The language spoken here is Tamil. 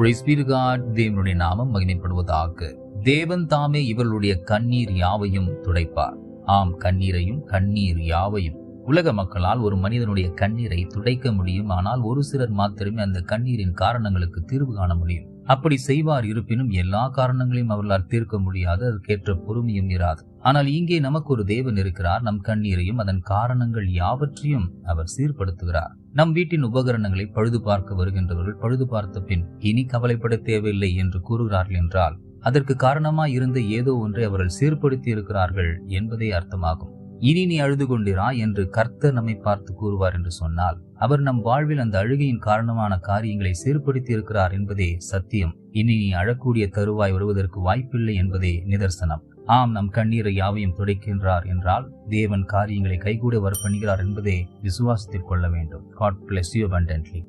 Price B to God. தேவனுடைய நாமம் மகிமைப்படுவதாக. தேவன் தாமே இவர்களுடைய கண்ணீர் யாவையும் துடைப்பார். ஆம், கண்ணீரையும் கண்ணீர் யாவையும். உலக மக்களால் ஒரு மனிதனுடைய கண்ணீரை துடைக்க முடியும். ஆனால் ஒரு சிலர் மாத்திரமே அந்த கண்ணீரின் காரணங்களுக்கு தீர்வு காண முடியும். அப்படி செய்வார். இருப்பினும் எல்லா காரணங்களையும் அவர்களால் தீர்க்க முடியாது. அதற்கேற்ற பொறுமையும் இராது. ஆனால் இங்கே நமக்கு ஒரு தேவன் இருக்கிறார். நம் கண்ணீரையும் அதன் காரணங்கள் யாவற்றையும் அவர் சீர்படுத்துகிறார். நம் வீட்டின் உபகரணங்களை பழுது பார்க்க வருகின்றவர்கள் பழுது பார்த்த பின் இனி கவலைப்பட தேவையில்லை என்று கூறுகிறார்கள் என்றால் அதற்கு காரணமாய் இருந்த ஏதோ ஒன்றை அவர்கள் சீர்படுத்தி இருக்கிறார்கள் என்பதே அர்த்தமாகும். இனி நீ அழுது கொண்டிரா என்று கர்த்தர் நம்மை பார்த்து கூறுவார் என்று சொன்னால் அவர் நம் வாழ்வில் அந்த அழுகையின் காரணமான காரியங்களை சீர்படுத்தி இருக்கிறார் என்பதே சத்தியம். இனி நீ அழக்கூடிய தருவாய் வருவதற்கு வாய்ப்பில்லை என்பதே நிதர்சனம். ஆம், நம் கண்ணீரை யாவையும் துடைக்கின்றார் என்றால் தேவன் காரியங்களை கைகூட வரப்பண்ணுகிறார் என்பதே விசுவாசத்தில் கொள்ள வேண்டும். God bless you abundantly.